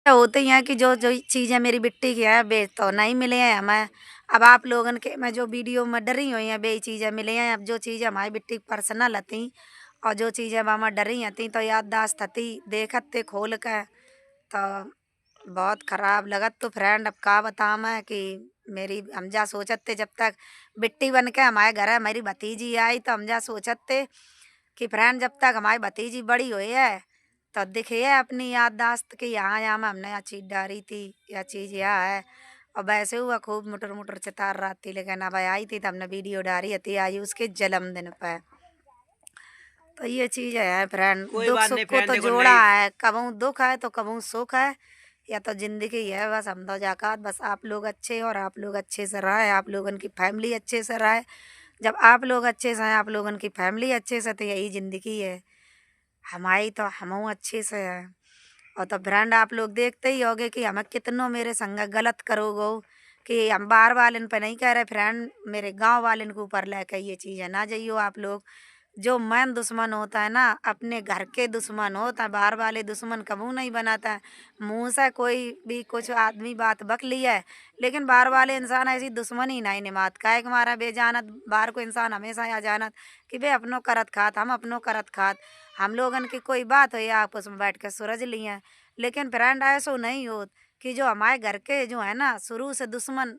होते ही हैं कि जो जो चीज़ें मेरी बिट्टी की है बे तो नहीं मिले हैं हमें। अब आप लोगन के मैं जो वीडियो में डरी हुई हैं बे चीज़ें मिले हैं। अब जो चीज़ें हमारी बिट्टी पर्सनल हती और जो चीज़ें मामा डरी हती तो याददाश्त हती देखत थे खोल के तो बहुत खराब लगत। तो फ्रेंड अब का बताऊँ मैं कि मेरी हम जा सोचत थे जब तक बिट्टी बन के हमारे घर हमारी भतीजी आई तो हम जा सोचत थे कि फ्रेंड जब तक हमारी भतीजी बड़ी हुई है तो दिखे है अपनी याददाश्त कि यहाँ यहाँ में हमने यह चीज़ डाली थी यह चीज़ यहाँ है। और वैसे हुआ खूब मुटर मुटर चितार रही थी लेकिन अब आई थी तो हमने वीडियो डाली थी आई उसके जन्मदिन पर। तो ये चीज़ है फ्रेंड कोई दुख बात सुख नहीं को फ्रेंड, तो देखो जोड़ा नहीं। है कबहू दुख है तो कबहू सुख है या तो जिंदगी है बस हम तो जाकात बस आप लोग अच्छे और आप लोग अच्छे से रहे आप लोगन की फैमिली अच्छे से रहे। जब आप लोग अच्छे से हैं आप लोगन की फैमिली अच्छे से तो यही ज़िंदगी है हमारी तो हम अच्छे से हैं। और तो फ्रेंड आप लोग देखते ही होगे कि हमें कितनों मेरे संग गलत करोगो कि हम बाहर वाले पे नहीं कह रहे फ्रेंड मेरे गांव वाले के ऊपर लेकर ये चीज़ है ना जाइयो आप लोग। जो मैन दुश्मन होता है ना अपने घर के दुश्मन होता है बाहर वाले दुश्मन कबू नहीं बनाता है। मुंह से कोई भी कुछ आदमी बात बक लिया है लेकिन बाहर वाले इंसान ऐसी दुश्मनी नहीं निभात काहे के मारा बेजानत बाहर को इंसान हमेशा या जानत कि बे अपनों करत खात हम अपनों करत खात हम लोगन की कोई बात हो या आपस में बैठ कर सुलझ लिए। लेकिन फ्रेंड ऐसा नहीं होत कि जो हमारे घर के जो है ना शुरू से दुश्मन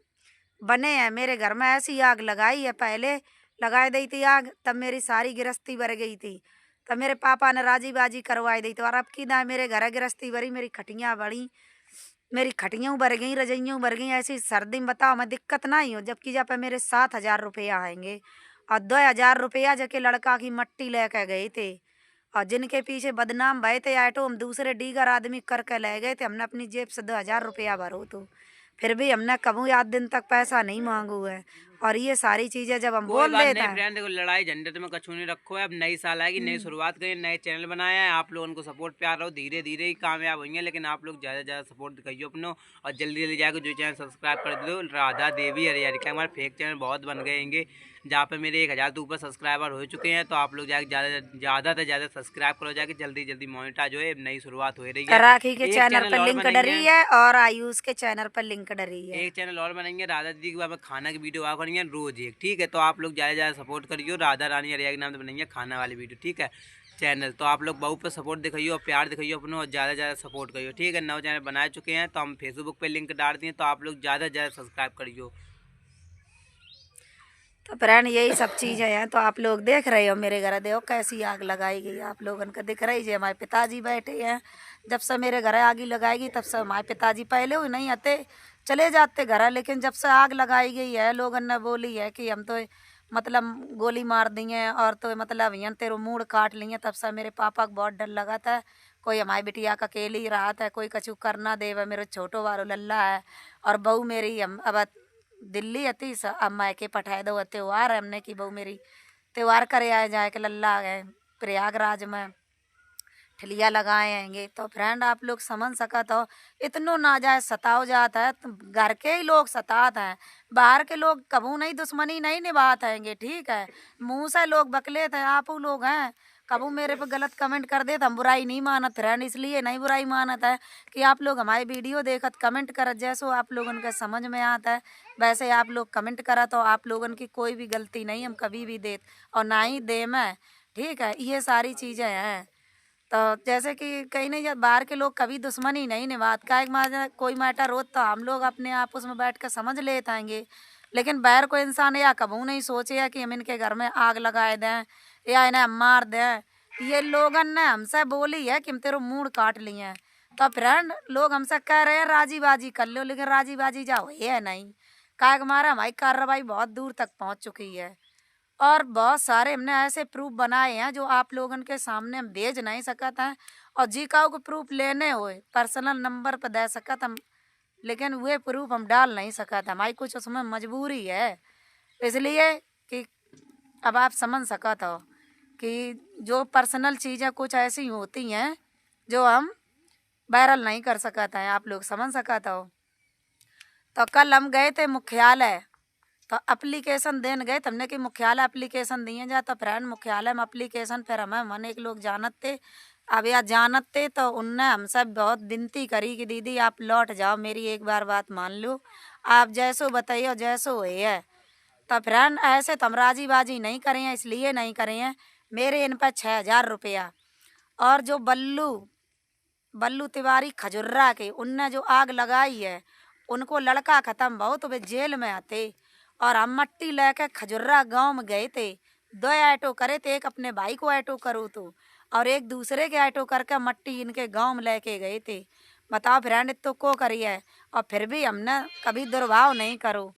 बने हैं। मेरे घर में ऐसी आग लगाई है पहले लगाई दी थी आग तब मेरी सारी गृहस्थी भर गई थी तब मेरे पापा ने राजी बाजी करवाई दी थी और अब की ना मेरे घर गृहस्थी भरी मेरी खटियाँ बढ़ी मेरी खटियाँ भर गई रजइयों भर गई ऐसी सर्दी में बताओ मैं दिक्कत ना ही हो जबकि जब पे मेरे 7,000 रुपया आएंगे और 2,000 रुपया जबकि लड़का की मट्टी लेके गए थे और जिनके पीछे बदनाम भये थे आटो हम दूसरे डीगर आदमी करके ले गए थे हमने अपनी जेब से 2,000 रुपया भरो तो फिर भी हमने कबू याद दिन तक पैसा नहीं मांगू है। और ये सारी चीजें जब हम कोई बोल बात देते नहीं हैं फ्रेंड, देखो लड़ाई झंडे में कछू नहीं रखो है। अब नई साल आएगी, नई शुरुआत करें, नए चैनल बनाया है। आप लोगों को सपोर्ट प्यार रहो, धीरे धीरे ही कामयाब होंगे लेकिन आप लोग ज़्यादा ज़्यादा सपोर्ट दिखाइए अपनो। और जल्दी जल्दी जाकर जो चैनल सब्सक्राइब कर दो राधा देवी हरियाली का। हमारे फेक चैनल बहुत बन गए हैं जहाँ पे मेरे 1,000 से ऊपर सब्सक्राइबर हो चुके हैं। तो आप लोग जाके ज़्यादा से ज़्यादा सब्सक्राइब करो जाके जल्दी जल्दी मोनेटाइज हो। नई शुरुआत हो रही है। राखी के एक चैनल चैनल पर और लिंक बनेंगे, डरी है और आयुष के चैनल पर लिंक डरी है। एक चैनल और बनाएंगे राधा दीदी के बारे में खाना की वीडियो आ करेंगे रोज एक, ठीक है। तो आप लोग ज़्यादा ज़्यादा सपोर्ट करिए। राधा रानी अरिया के नाम से बनाएंगे खाना वाली वीडियो, ठीक है चैनल। तो आप लोग बहू पे सपोर्ट दिखाइए और प्यार दिखाइए अपने और ज़्यादा ज़्यादा सपोर्ट करिए, ठीक है। नौ चैनल बना चुके हैं तो हम फेसबुक पे लिंक डाल दिए तो आप लोग ज़्यादा से ज़्यादा सब्सक्राइब करिए। तो फ्रेंड यही सब चीज़ें हैं तो आप लोग देख रहे हो मेरे घर देखो कैसी आग लगाई गई आप लोगन का दिख रही है। हमारे पिताजी बैठे हैं जब से मेरे घर आग लगाएगी तब से हमारे पिताजी पहले हुई नहीं आते चले जाते घर लेकिन जब से आग लगाई गई है लोगन ने बोली है कि हम तो मतलब गोली मार दी है और तो मतलब यहाँ तेरे मूड काट लिए तब से मेरे पापा को बहुत डर लगा था कोई हमारी बिटिया का अकेले ही रहा था कोई कछु करना दे मेरे छोटो वालो लल्ला है और बहू मेरी हम अब दिल्ली अति अब मायके पठाए दो त्योहार है हमने की बहू मेरी त्योहार करे आए जाए के लल्ला गए प्रयागराज में ठिलिया लगाए आएंगे। तो फ्रेंड आप लोग समझ सकत हो इतनो ना जाए सताओ जाता है तो घर के ही लोग सतात हैं बाहर के लोग कबू नहीं दुश्मनी नहीं निभाते हैंगे, ठीक है। मुंह से लोग बकले थे आप लोग हैं कबू मेरे पे गलत कमेंट कर दे तो हम बुराई नहीं मानत फ्रेंड इसलिए नहीं बुराई मानत है कि आप लोग हमारी वीडियो देखत कमेंट करत जैसो आप लोगन के समझ में आता है वैसे आप लोग कमेंट करत हो। आप लोगन की कोई भी गलती नहीं हम कभी भी देत और ना ही दे मैं, ठीक है। ये सारी चीज़ें हैं तो जैसे कि कहीं नहीं बाहर के लोग कभी दुश्मनी नहीं निभाते काहे मारे कोई मैटर हो तो हम लोग अपने आपस में बैठ कर समझ लेते आएंगे लेकिन बाहर कोई इंसान या कबू नहीं सोचे कि हम इनके घर में आग लगाए दें या इन्हें हम मार दें। ये लोगन ने हमसे बोली है कि हम तेरे मूड काट लिए हैं तो फ्रेंड लोग हमसे कह रहे हैं राजी बाजी कर लो लेकिन राजी बाजी जा हुई है नहीं काहे के मारे हमारी कार्रवाई बहुत दूर तक पहुंच चुकी है और बहुत सारे हमने ऐसे प्रूफ बनाए हैं जो आप लोगन के सामने हम भेज नहीं सकत हैं और जी काऊ को प्रूफ लेने हुए पर्सनल नंबर पर दे सकत हम लेकिन वे प्रूफ हम डाल नहीं सकत हमारी कुछ उसमें मजबूरी है इसलिए कि अब आप समझ सकत हो कि जो पर्सनल चीज़ें कुछ ऐसी होती हैं जो हम वायरल नहीं कर सकते हैं आप लोग समझ सकत हो। तो कल हम गए थे मुख्यालय तो अप्लीकेशन देने गए हमने कि मुख्यालय अप्लीकेशन दिए जा तो फ्रेंड मुख्यालय में अप्लीकेशन फिर हमें मन एक लोग जानत थे अब यह जानते तो उनने हमसे बहुत विनती करी कि दीदी आप लौट जाओ, मेरी एक बार बात मान लो, आप जैसो बताइए जैसो है। तो फ्रेंड ऐसे तो हम राजी बाजी नहीं करें हैं, इसलिए नहीं करें हैं, मेरे इन पर 6,000 रुपया। और जो बल्लू तिवारी खजुर्रा के उनने जो आग लगाई है, उनको लड़का खत्म बहु तो वे जेल में आते। और हम मट्टी लेके खजुर्रा गांव में गए थे, 2 ऑटो करे थे, एक अपने भाई को ऑटो करो तो और एक दूसरे के ऑटो करके मट्टी इनके गांव में लेके गए थे। बताओ फ्रेंड तो को करी है, और फिर भी हमने कभी दुर्भाव नहीं करो।